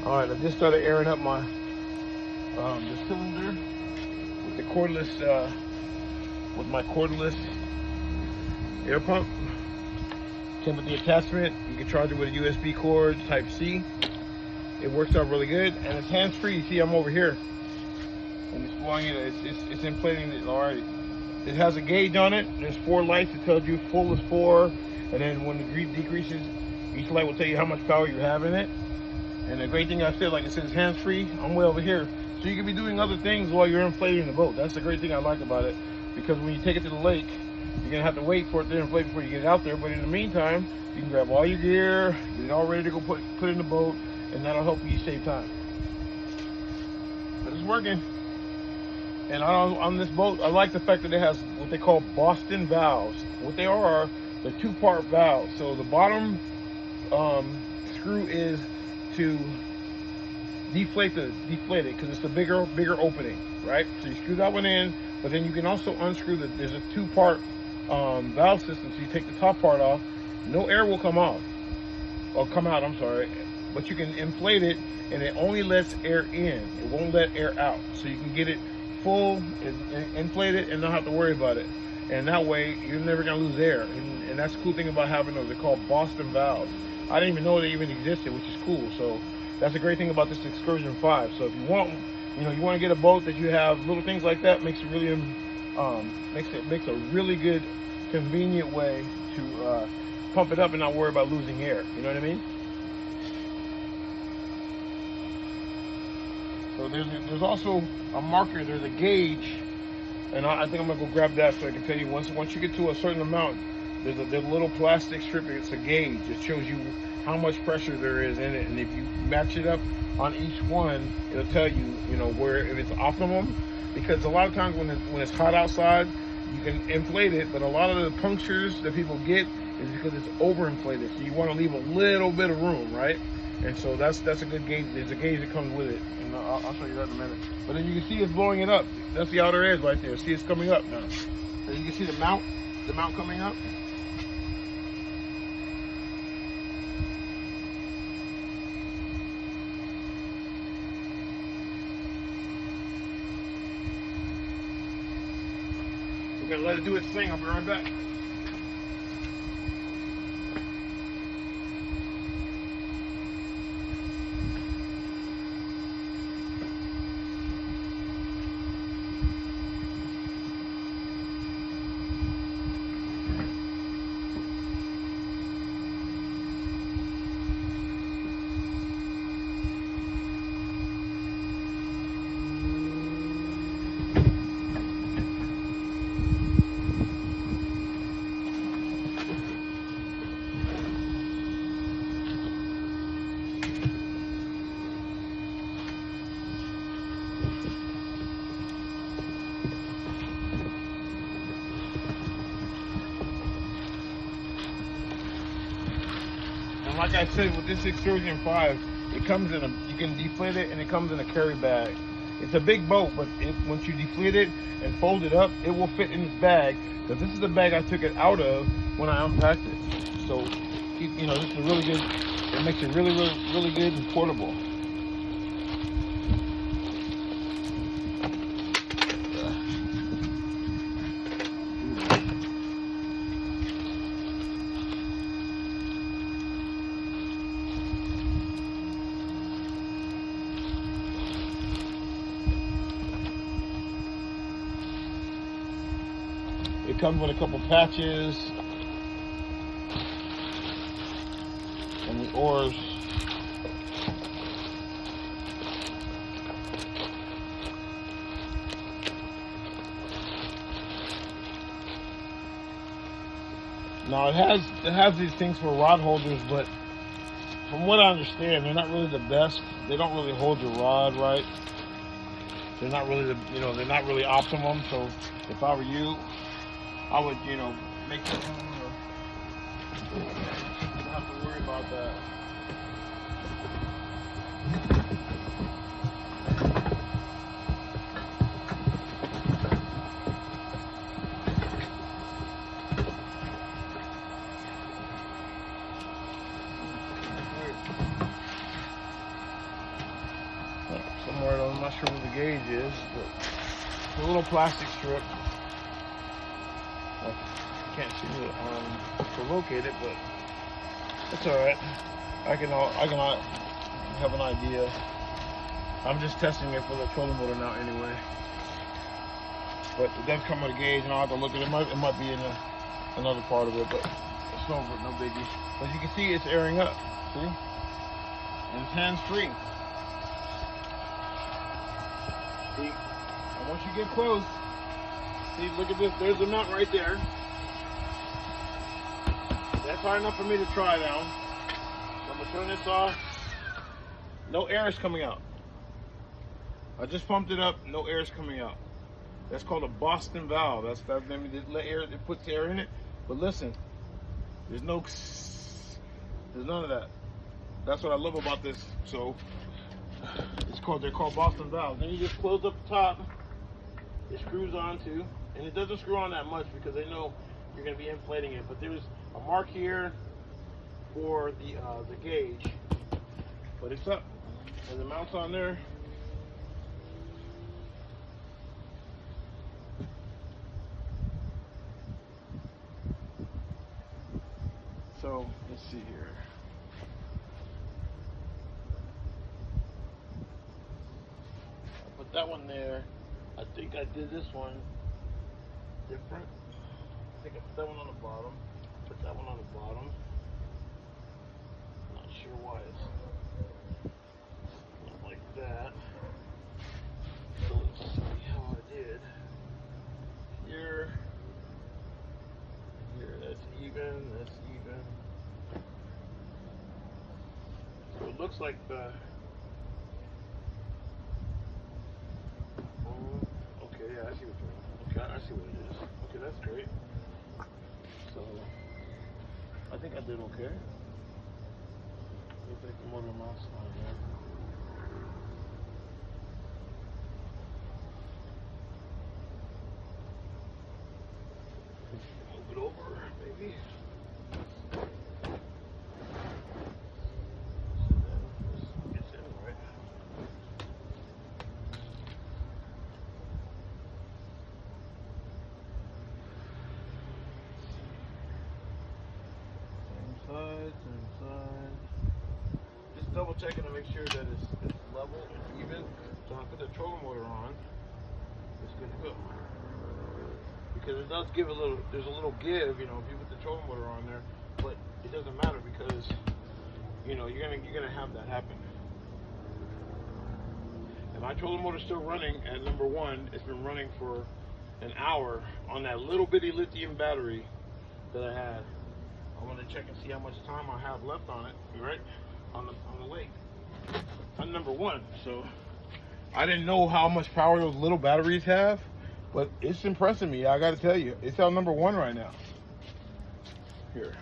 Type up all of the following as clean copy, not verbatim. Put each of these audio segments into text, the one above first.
All right, I just started airing up my the cylinder with the cordless with my cordless air pump. Came with the attachment. You can charge it with a USB cord Type C. It works out really good, and it's hands-free. You see, I'm over here, and it's blowing it. It's inflating it already. It has a gauge on it. There's 4 lights. It tells you full is 4, and then when it decreases, each light will tell you how much power you have in it. And the great thing I said, like I said, it's hands-free. I'm way over here, so you can be doing other things while you're inflating the boat. That's the great thing I like about it, because when you take it to the lake, you're gonna have to wait for it to inflate before you get it out there. But in the meantime, you can grab all your gear, get it all ready to go put in the boat, and that'll help you save time. But it's working. And on this boat, I like the fact that it has what they call Boston valves. What they are, they're 2-part valves. So the bottom screw is to deflate it because it's a bigger opening, right? So you screw that one in, but then you can also unscrew there's a 2-part valve system. So you take the top part off, no air will come out, I'm sorry, but you can inflate it, and it only lets air in. It won't let air out. So you can get it full and inflate it and not have to worry about it. And that way, you're never gonna lose air. And that's the cool thing about having those. They're called Boston valves. I didn't even know they even existed, which is cool. So that's a great thing about this Excursion 5. So if you want, you want to get a boat that you have little things like that, makes it really makes a really good, convenient way to pump it up and not worry about losing air. You know what I mean? So there's also a marker. There's a gauge, and I think I'm gonna go grab that so I can tell you once you get to a certain amount. There's a little plastic strip. It's a gauge. It shows you how much pressure there is in it, and if you match it up on each one, it'll tell you, where if it's optimum. Because a lot of times when it's hot outside, you can inflate it, but a lot of the punctures that people get is because it's overinflated. So you want to leave a little bit of room, right? And so that's a good gauge. There's a gauge that comes with it, and I'll show you that in a minute. But then you can see it's blowing it up. That's the outer edge right there. See, it's coming up now. So you can see the mount coming up. We're gonna let it do its thing. I'll be right back. And like I said, with this Excursion 5, it comes in you can deflate it, and it comes in a carry bag. It's a big boat, but once you deflate it and fold it up, it will fit in this bag. Because this is the bag I took it out of when I unpacked it. So, this is really good. It makes it really, really, really good and portable. It comes with a couple patches and the oars. Now it has these things for rod holders, but from what I understand, they're not really the best. They don't really hold your rod right. They're not really they're not really optimum. So if I were you, I would, make it. You don't have to worry about that. somewhere. I'm not sure where the gauge is, but it's a little plastic strip. I can't seem to locate it, but it's all right. I can have an idea. I'm just testing it for the trolling motor now anyway. But it does come with a gauge, and I'll have to look at it. It might be in another part of it, but it's no biggie. But you can see it's airing up. See? And it's hands-free. See? And once you get close, see, look at this. There's the nut right there. That's high enough for me to try now. So I'm gonna turn this off. No air is coming out. I just pumped it up. No air is coming out. That's called a Boston valve. That's that. I mean, it puts air in it. But listen, there's none of that. That's what I love about this. So they're called Boston valves. Then you just close up the top. It screws on too, and it doesn't screw on that much because they know you're going to be inflating it. But there's a mark here for the gauge, but it's up, and the mount's on there. So let's see here. I put that one there. I think I did this one different. I think I put that one on the bottom. Put that one on the bottom. Not sure why it's not like that. So let's see how I did. Here, that's even, that's even. So it looks like the. Okay, yeah, I see what you're doing. Okay, I see what it is. Okay, that's great. So, I think I did okay. Looks like the motor mouse on there. Move it over, maybe. So then this gets in, right? Same side. Just double checking to make sure that it's level and even. So I put the trolling motor on. It's good to go. Because it does give there's a little give, you know, if you put the trolling motor on there, but it doesn't matter because, you know, you're gonna have that happen. And my trolling motor's still running at number 1. It's been running for an hour on that little bitty lithium battery that I had. I want to check and see how much time I have left on it, right? On the lake. On number 1. So I didn't know how much power those little batteries have, but it's impressing me. I got to tell you, it's on number 1 right now. Here.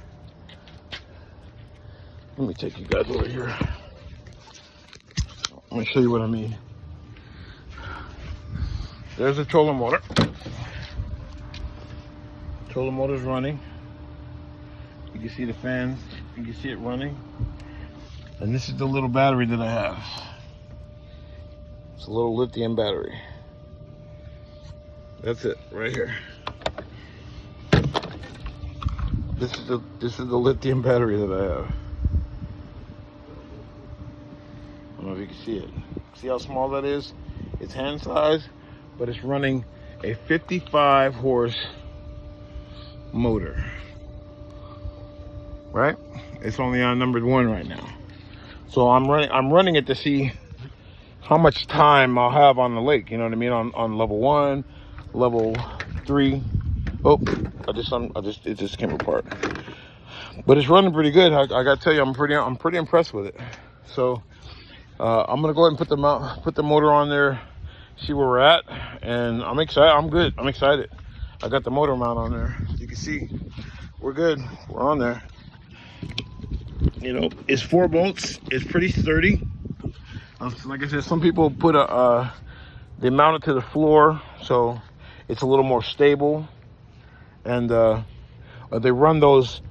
Let me take you guys over here. Let me show you what I mean. There's the trolling motor. Trolling motor's running. You can see the fans, you can see it running. And this is the little battery that I have. It's a little lithium battery. That's it, right here. This is the lithium battery that I have. I don't know if you can see it. See how small that is? It's hand size, but it's running a 55 horse motor. Right? It's only on number 1 right now. So I'm running it to see how much time I'll have on the lake, you know what I mean? On level 1, level 3. Oh, it just came apart. But it's running pretty good. I gotta tell you, I'm pretty impressed with it. So I'm gonna go ahead and put the motor on there, see where we're at, and I'm excited. I'm good. I'm excited. I got the motor mount on there. You can see we're good. We're on there. You know, it's 4 bolts. It's pretty sturdy. Like I said, some people put they mount it to the floor, so it's a little more stable. And they run this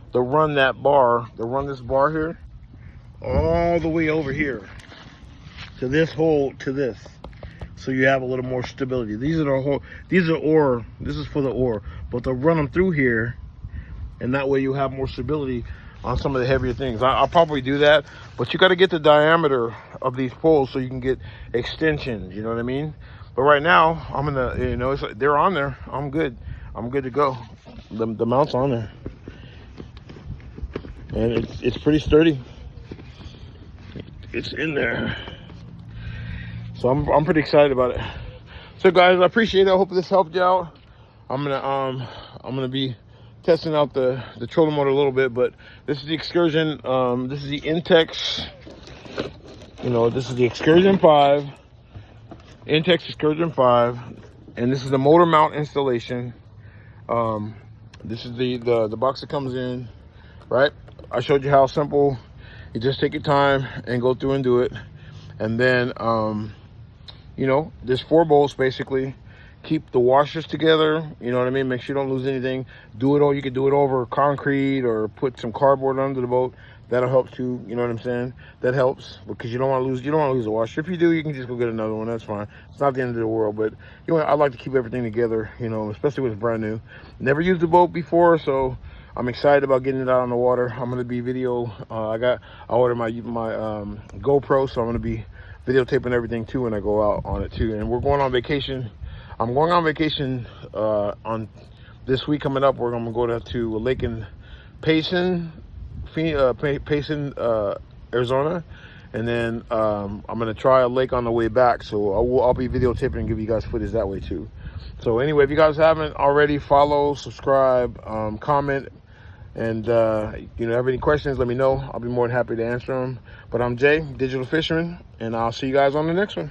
bar here all the way over here to this hole, to this. so you have a little more stability. These are ore. This is for the ore, but they'll run them through here, and that way you have more stability on some of the heavier things. I'll probably do that, but you got to get the diameter of these poles so you can get extensions. You know what I mean? But right now, I'm gonna, you know, they're on there. I'm good. I'm good to go. The mount's on there, and it's pretty sturdy. It's in there, so I'm pretty excited about it. So guys, I appreciate it. I hope this helped you out. I'm gonna be testing out the trolling motor a little bit, but this is the Excursion. This is the Intex. You know, this is the Excursion 5, Intex Excursion 5, and this is the motor mount installation. This is the box that comes in, right? I showed you how simple. You just take your time and go through and do it, and then you know, there's 4 bolts basically. Keep the washers together, you know what I mean? Make sure you don't lose anything. Do it all. You can do it over concrete or put some cardboard under the boat. That'll help too. You know what I'm saying? That helps because you don't want to lose. You don't want to lose a washer. If you do, you can just go get another one. That's fine. It's not the end of the world. But you know, I like to keep everything together. You know, especially when it's brand new. Never used the boat before, so I'm excited about getting it out on the water. I'm gonna be video. I ordered my GoPro, so I'm gonna be videotaping everything too when I go out on it too. And we're going on vacation. I'm going on vacation on this week coming up. I'm gonna go to a lake in Payson, Arizona, and then I'm gonna try a lake on the way back. So I'll be videotaping and give you guys footage that way too. So anyway, if you guys haven't already, follow, subscribe, comment, and you know, have any questions, let me know. I'll be more than happy to answer them. But I'm Jay, Digital Fisherman, and I'll see you guys on the next one.